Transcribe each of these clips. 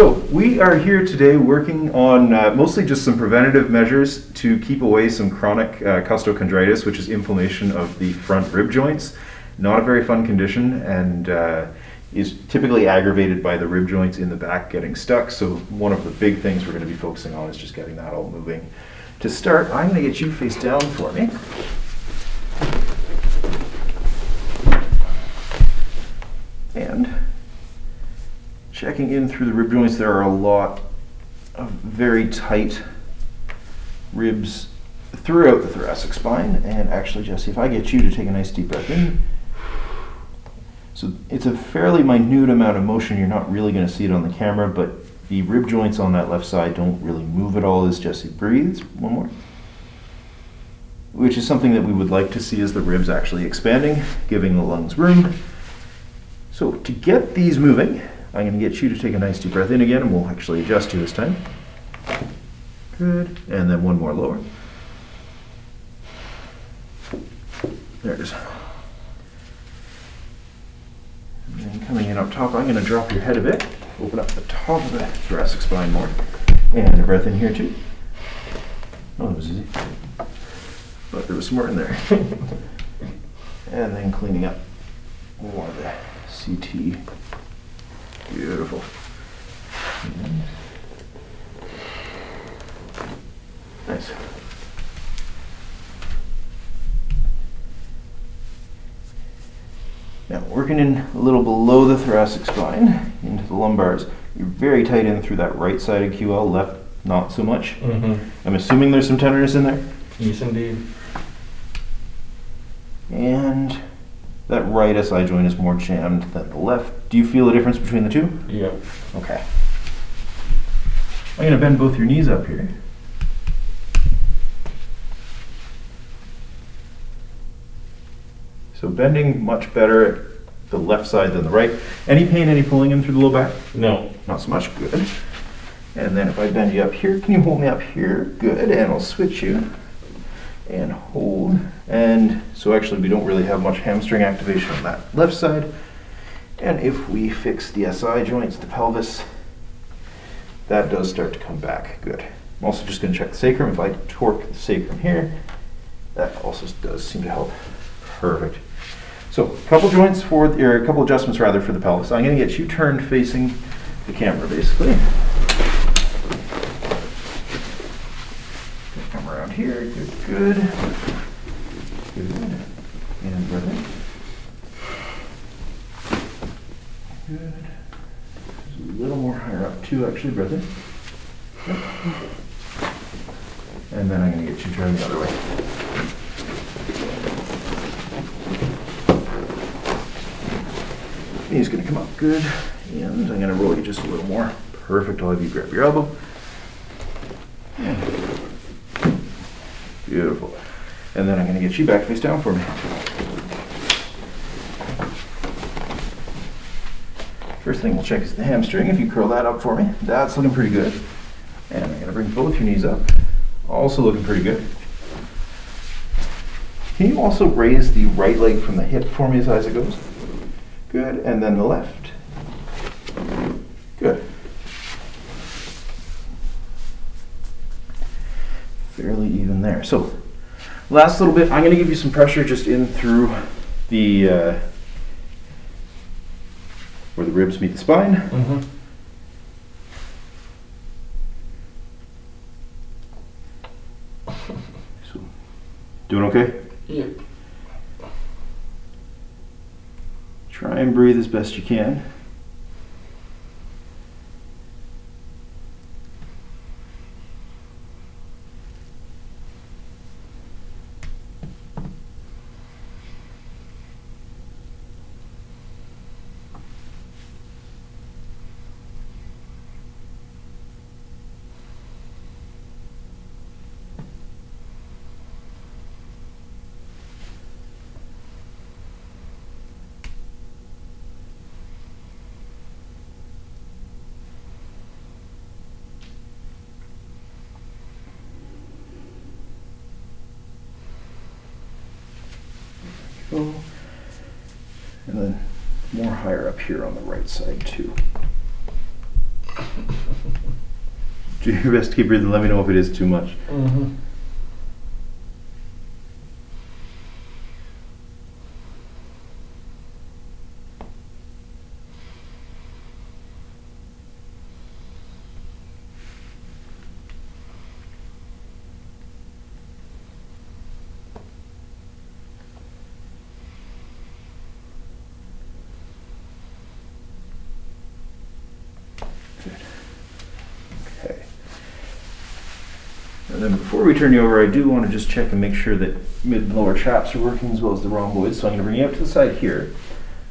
So we are here today working on mostly just some preventative measures to keep away some chronic costochondritis, which is inflammation of the front rib joints. Not a very fun condition, and is typically aggravated by the rib joints in the back getting stuck. So one of the big things we're going to be focusing on is just getting that all moving. To start, I'm going to get you face down for me. And checking in through the rib joints, there are a lot of very tight ribs throughout the thoracic spine. And actually, Jesse, if I get you to take a nice deep breath in. So it's a fairly minute amount of motion. You're not really going to see it on the camera, but the rib joints on that left side don't really move at all as Jesse breathes. One more. Which is something that we would like to see as the ribs actually expanding, giving the lungs room. So to get these moving, I'm going to get you to take a nice deep breath in again, and we'll actually adjust you this time. Good. And then one more lower. There it is. And then coming in up top, I'm going to drop your head a bit, open up the top of the thoracic spine more. And a breath in here too. Oh, that was easy. But there was some more in there. And then cleaning up more of the CT. Beautiful. And nice. Now, working in a little below the thoracic spine, into the lumbars, you're very tight in through that right side of QL, left not so much. I'm assuming there's some tenderness in there? Yes, indeed. And that right SI joint is more jammed than the left. Do you feel a difference between the two? Yeah. Okay. I'm going to bend both your knees up here. So bending much better at the left side than the right. Any pain, any pulling in through the low back? No. Not so much. Good. And then if I bend you up here, can you hold me up here? Good. And I'll switch you. And hold. And so actually we don't really have much hamstring activation on that left side. And if we fix the SI joints, the pelvis, that does start to come back. Good. I'm also just going to check the sacrum. If I torque the sacrum here, that also does seem to help. Perfect. So a couple joints for, or a couple adjustments rather for the pelvis. I'm going to get you turned facing the camera basically. Come around here. Good, good. Good. And breath in. Good. Just a little more higher up too, actually. Breath in. Yep. And then I'm going to get you turned the other way. Knee's going to come up. Good. And I'm going to roll you just a little more. Perfect. I'll have you grab your elbow. And beautiful. And then I'm going to get you back face down for me. First thing we'll check is the hamstring. If you curl that up for me, that's looking pretty good. And I'm going to bring both your knees up. Also looking pretty good. Can you also raise the right leg from the hip for me as high as it goes? Good. And then the left. Good. Fairly even there. So last little bit, I'm going to give you some pressure just in through the where the ribs meet the spine. So, doing okay? Yeah. Try and breathe as best you can. Go. And then more higher up here on the right side too. Do your best to keep breathing. Let me know if it is too much. Mm-hmm. Okay. And then before we turn you over, I do want to just check and make sure that mid and lower traps are working as well as the rhomboids. So I'm going to bring you up to the side here.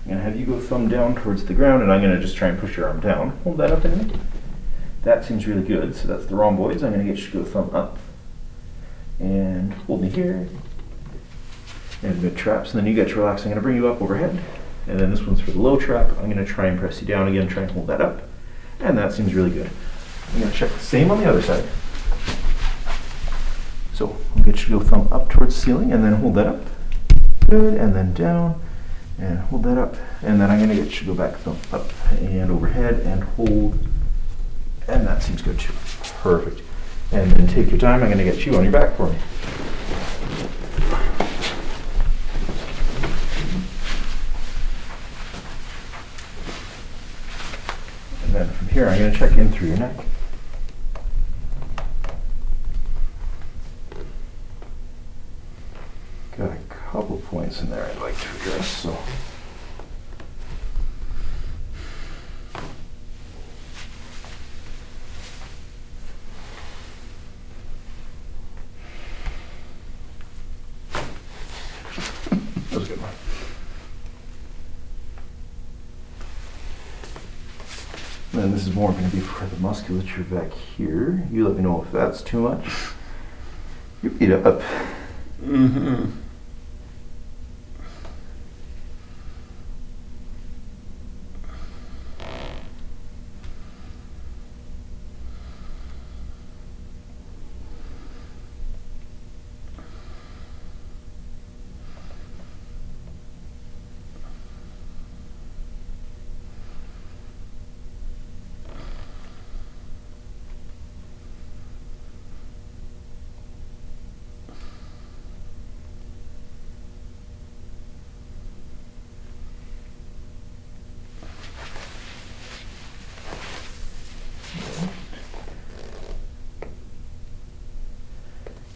I'm going to have you go thumb down towards the ground, and I'm going to just try and push your arm down. Hold that up in me. That seems really good. So that's the rhomboids. I'm going to get you to go thumb up. And hold me here. And mid traps. And then you get to relax. I'm going to bring you up overhead. And then this one's for the low trap. I'm going to try and press you down again. Try and hold that up. And that seems really good. I'm going to check the same on the other side. So I'll get you to go thumb up towards the ceiling and then hold that up. Good. And then down. And hold that up. And then I'm going to get you to go back thumb up and overhead and hold. And that seems good too. Perfect. And then take your time. I'm going to get you on your back for me. And then from here, I'm going to check in through your neck. Got a couple points in there I'd like to address. So. That was a good one. And this is more going to be for the musculature back here. You let me know if that's too much. You beat up. Mm-hmm.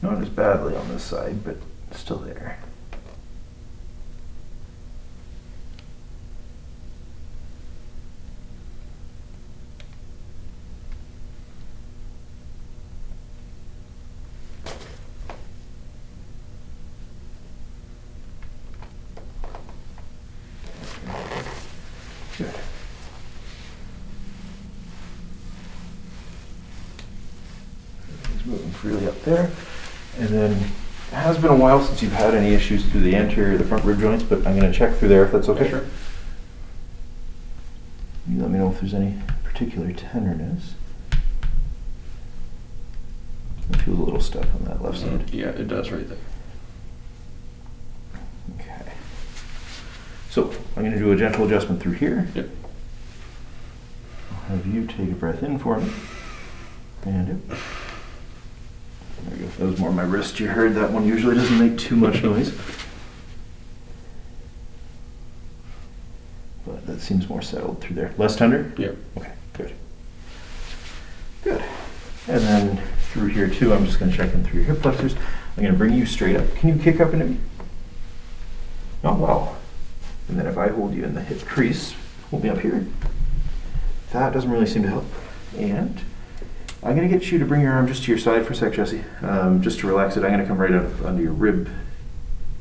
Not as badly on this side, but still there. Good. Everything's moving freely up there. And then it has been a while since you've had any issues through the anterior, the front rib joints, but I'm going to check through there if that's okay. Sure. You let me know if there's any particular tenderness. It feels a little stuck on that left side. Yeah, it does right there. Okay. So I'm going to do a gentle adjustment through here. Yep. I'll have you take a breath in for me. And out. There you go. That was more my wrist. You heard that one usually doesn't make too much noise. But that seems more settled through there. Less tender? Yep. Okay, good. Good. And then through here too, I'm just going to check in through your hip flexors. I'm going to bring you straight up. Can you kick up into me? Oh, wow. And then if I hold you in the hip crease, hold me up here. That doesn't really seem to help. And I'm going to get you to bring your arm just to your side for a sec, Jesse. Just to relax it. I'm going to come right up under your rib.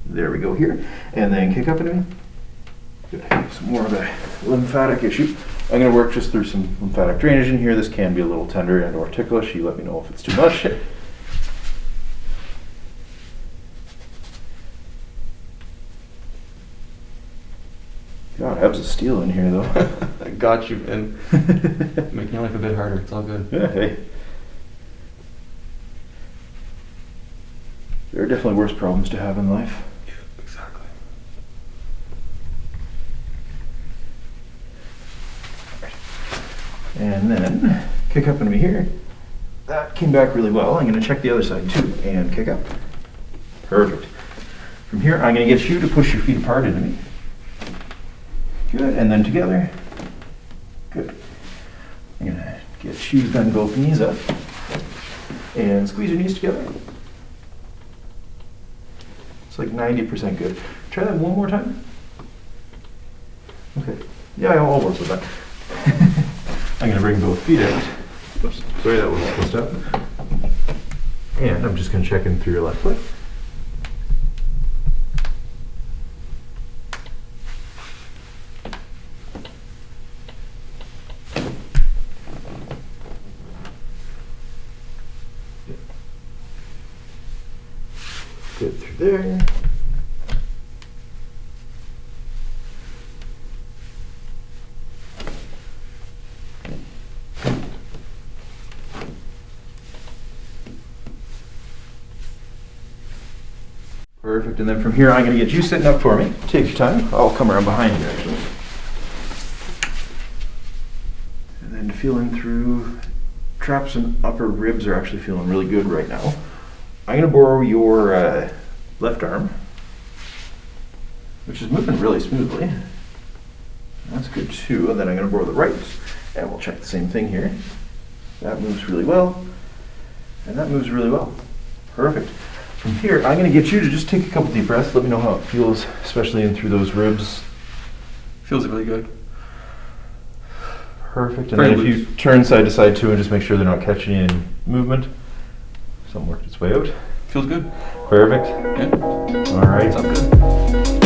There we go here. And then kick up into me. Good. Some more of a lymphatic issue. I'm going to work just through some lymphatic drainage in here. This can be a little tender and or ticklish. You let me know if it's too much. God, abs of steel in here though. I got you, and making your life a bit harder. It's all good. Yeah, hey. There are definitely worse problems to have in life. Yeah, exactly. And then kick up into me here. that came back really well. I'm going to check the other side too and kick up. Perfect. From here, I'm going to get you to push your feet apart into me. Good, and then together. Good. I'm going to get you to bend both knees up and squeeze your knees together. It's like 90% good. Try that one more time. Okay. Yeah, I'll work with that. I'm going to bring both feet out. Oops, sorry, that wasn't supposed to happen. And I'm just going to check in through your left foot. Good through there. Perfect, and then from here I'm going to get you sitting up for me. Take your time. I'll come around behind you actually. And then feeling through traps and upper ribs are actually feeling really good right now. I'm going to borrow your left arm, which is moving really smoothly. That's good too. And then I'm going to borrow the right, and we'll check the same thing here. That moves really well, and that moves really well. Perfect. From here, I'm going to get you to just take a couple deep breaths. Let me know how it feels, especially in through those ribs. Feels really good. Perfect. And Very then if loose. you turn side to side too and just make sure they're not catching you in movement. Something worked its way out. Feels good. Perfect. Yeah. All right. Sounds good.